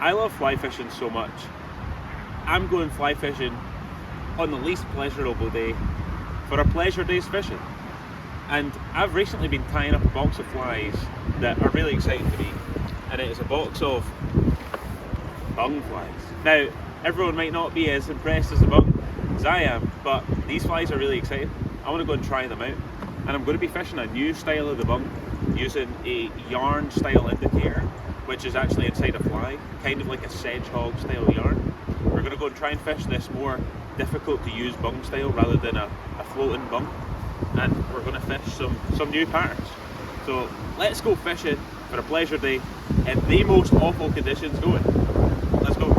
I love fly fishing so much. I'm going fly fishing on the least pleasurable day for a pleasure day's fishing. And I've recently been tying up a box of flies that are really exciting to me, and it is a box of bung flies. Now, everyone might not be as impressed as the bung as I am, but these flies are really exciting. I want to go and try them out, and I'm going to be fishing a new style of the bung using a yarn style indicator, which is actually inside a fly, kind of like a sedge hog style yarn. We're going to go and try and fish this more difficult to use bung style rather than a floating bung, and we're going to fish some new patterns. So let's go fishing for a pleasure day in the most awful conditions going. Let's go.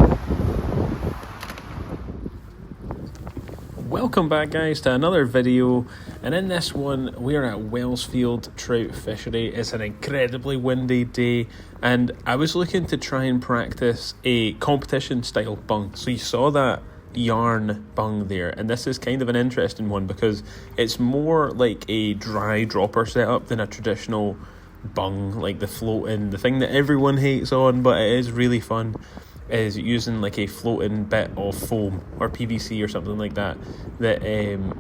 Welcome back, guys, to another video, and in this one we are at Wellsfield Trout Fishery. It's an incredibly windy day, and I was looking to try and practice a competition style bung. So you saw that yarn bung there, and this is kind of an interesting one because it's more like a dry dropper setup than a traditional bung, like the thing that everyone hates on, but it is really fun, is using like a floating bit of foam or PVC or something like that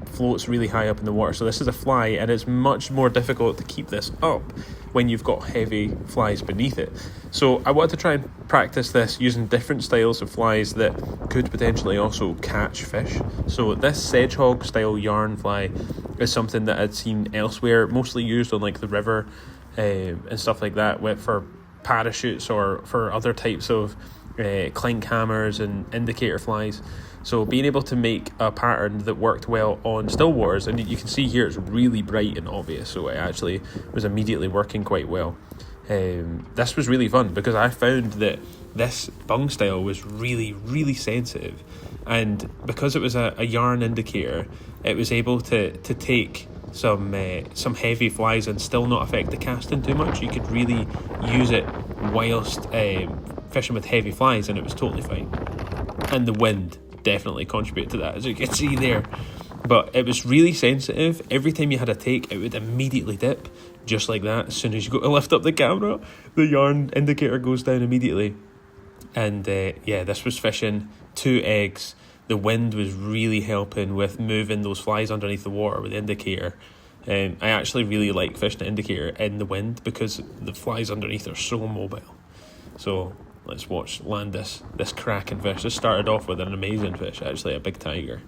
floats really high up in the water. So this is a fly, and it's much more difficult to keep this up when you've got heavy flies beneath it. So I wanted to try and practice this using different styles of flies that could potentially also catch fish. So this sedge hog style yarn fly is something that I'd seen elsewhere, mostly used on like the river and stuff like that, for parachutes or for other types of clink hammers and indicator flies. So being able to make a pattern that worked well on Stillwaters, and you can see here it's really bright and obvious, so it actually was immediately working quite well. This was really fun because I found that this bung style was really sensitive, and because it was a yarn indicator, it was able to take some heavy flies and still not affect the casting too much. You could really use it whilst fishing with heavy flies, and it was totally fine. And the wind definitely contributed to that, as you can see there. But it was really sensitive. Every time you had a take, it would immediately dip, just like that. As soon as you go to lift up the camera, the yarn indicator goes down immediately. And this was fishing 2 eggs. The wind was really helping with moving those flies underneath the water with the indicator. I actually really like fishing the indicator in the wind because the flies underneath are so mobile. So let's land this cracking fish. This started off with an amazing fish, actually, a big tiger.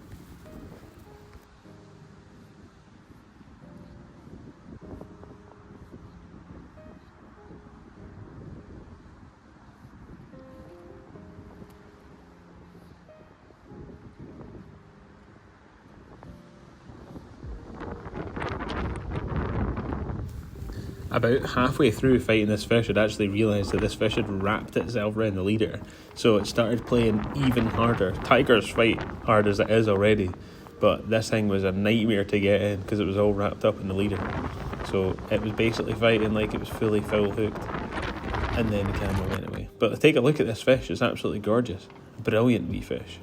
About halfway through fighting this fish, I'd actually realised that this fish had wrapped itself around the leader, so it started playing even harder. Tigers fight hard as it is already, but this thing was a nightmare to get in because it was all wrapped up in the leader. So it was basically fighting like it was fully foul hooked, and then the camera went away. But take a look at this fish, it's absolutely gorgeous. Brilliant wee fish.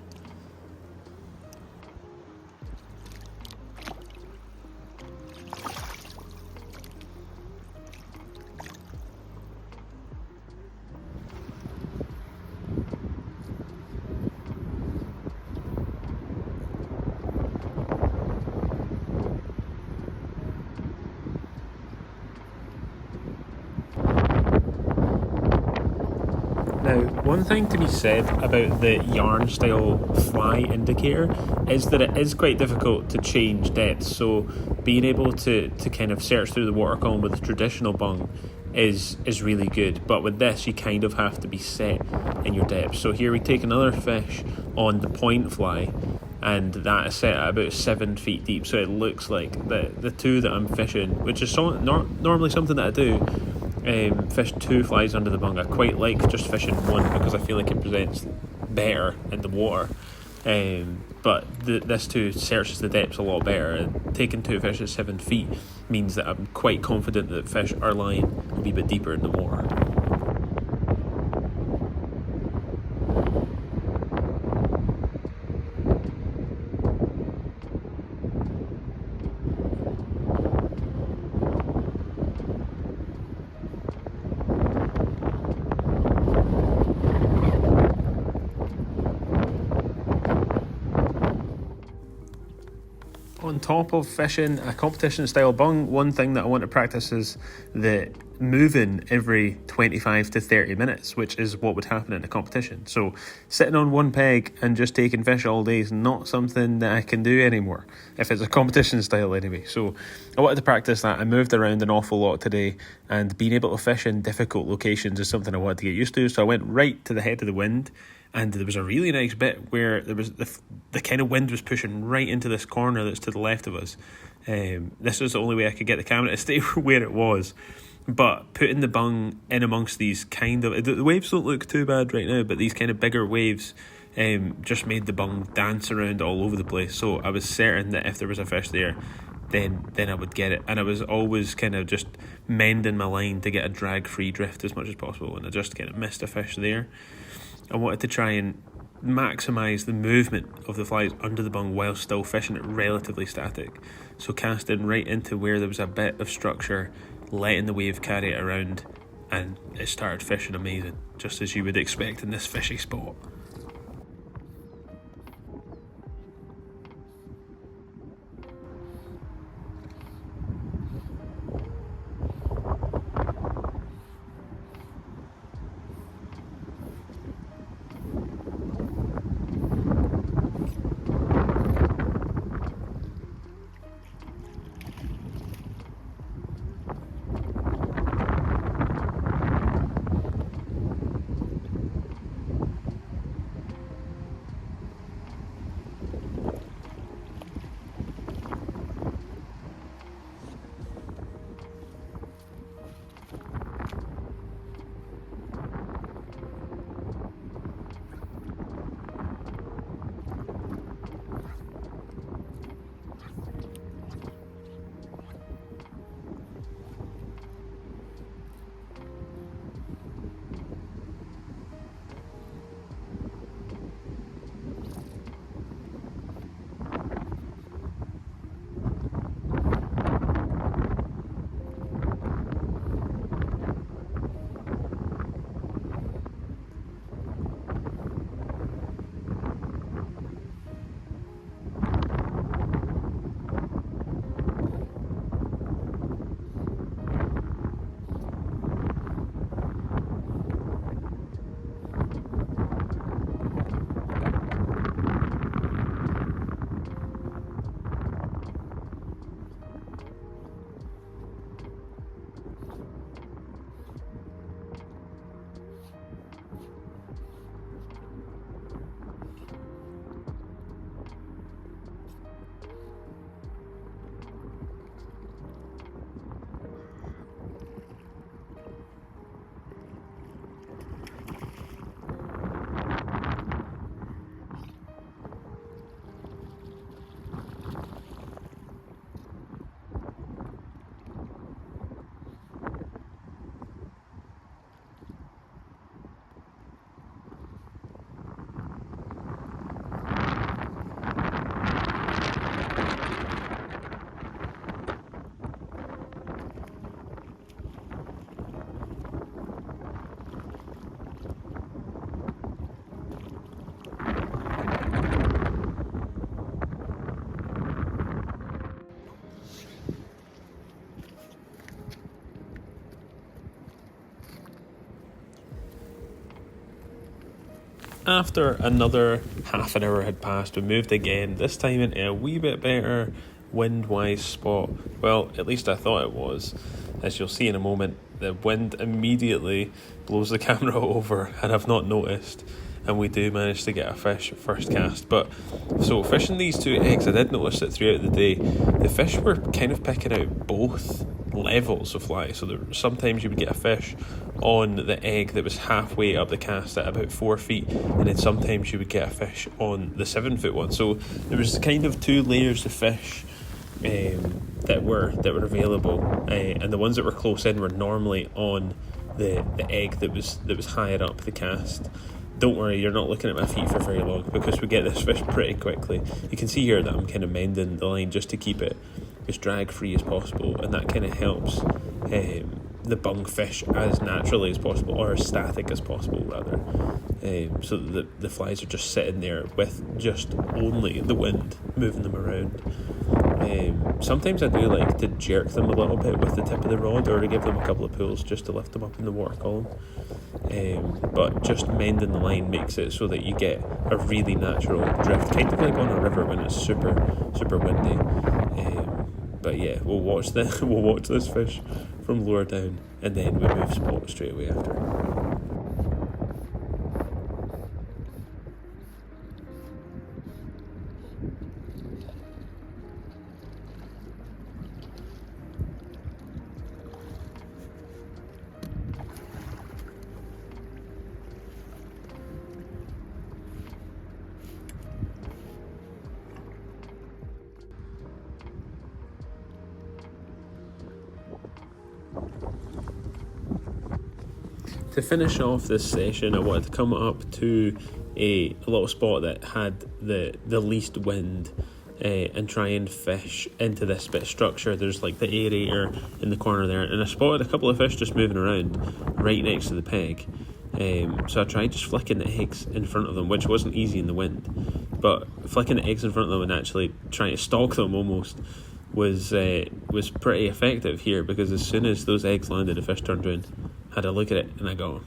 Now, one thing to be said about the yarn style fly indicator is that it is quite difficult to change depth. So being able to kind of search through the water column with a traditional bung is really good. But with this, you kind of have to be set in your depth. So here we take another fish on the point fly, and that is set at about 7 feet deep. So it looks like the two that I'm fishing, which is normally something that I do, fish 2 flies under the bung. I quite like just fishing one because I feel like it presents better in the water. But this too searches the depths a lot better, and taking 2 fish at 7 feet means that I'm quite confident that fish are lying a wee bit deeper in the water. top of fishing a competition style bung, one thing that I want to practice is the moving every 25 to 30 minutes, which is what would happen in a competition. So sitting on one peg and just taking fish all day is not something that I can do anymore, if it's a competition style anyway. So I wanted to practice that. I moved around an awful lot today, and being able to fish in difficult locations is something I wanted to get used to. So I went right to the head of the wind, and there was a really nice bit where there was the kind of wind was pushing right into this corner that's to the left of us. This was the only way I could get the camera to stay where it was. But putting the bung in amongst these kind of... The waves don't look too bad right now, but these kind of bigger waves just made the bung dance around all over the place. So I was certain that if there was a fish there, then I would get it. And I was always kind of just mending my line to get a drag-free drift as much as possible, and I just kind of missed a fish there. I wanted to try and maximise the movement of the flies under the bung while still fishing it relatively static. So casting right into where there was a bit of structure, letting the wave carry it around, and it started fishing amazing, just as you would expect in this fishy spot. After another half an hour had passed, we moved again, this time into a wee bit better wind-wise spot. Well, at least I thought it was. As you'll see in a moment, the wind immediately blows the camera over, and I've not noticed, and we do manage to get a fish first cast. But so fishing these two eggs, I did notice that throughout the day the fish were kind of picking out both levels of fly. So sometimes you would get a fish on the egg that was halfway up the cast at about 4 feet, and then sometimes you would get a fish on the 7 foot one. So there was kind of two layers of fish that were available, and the ones that were close in were normally on the egg that was higher up the cast. Don't worry, you're not looking at my feet for very long, because we get this fish pretty quickly. You can see here that I'm kind of mending the line just to keep it as drag free as possible, and that kind of helps the bung fish as naturally as possible, or as static as possible rather, so that the flies are just sitting there with just only the wind moving them around. Sometimes I do like to jerk them a little bit with the tip of the rod, or to give them a couple of pulls just to lift them up in the water column. But just mending the line makes it so that you get a really natural drift, kind of like on a river when it's super windy. But yeah, we'll watch this fish from lower down, and then we move spot straight away after. To finish off this session, I wanted to come up to a little spot that had the least wind and try and fish into this bit of structure. There's like the aerator in the corner there, and I spotted a couple of fish just moving around right next to the peg. So I tried just flicking the eggs in front of them, which wasn't easy in the wind, but flicking the eggs in front of them and actually trying to stalk them almost was pretty effective here, because as soon as those eggs landed, the fish turned around, had a look at it, and I got one.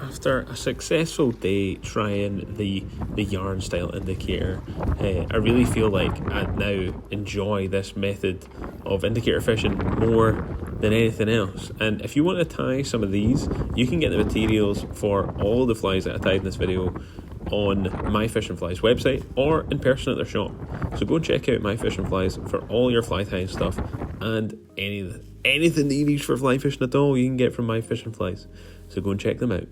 After a successful day trying the yarn style indicator, I really feel like I now enjoy this method of indicator fishing more than anything else. And if you want to tie some of these, you can get the materials for all the flies that I tied in this video on My Fish and Flies website or in person at their shop. So go and check out My Fish and Flies for all your fly tying stuff, and anything that you need for fly fishing at all, you can get from My Fish and Flies. So go and check them out.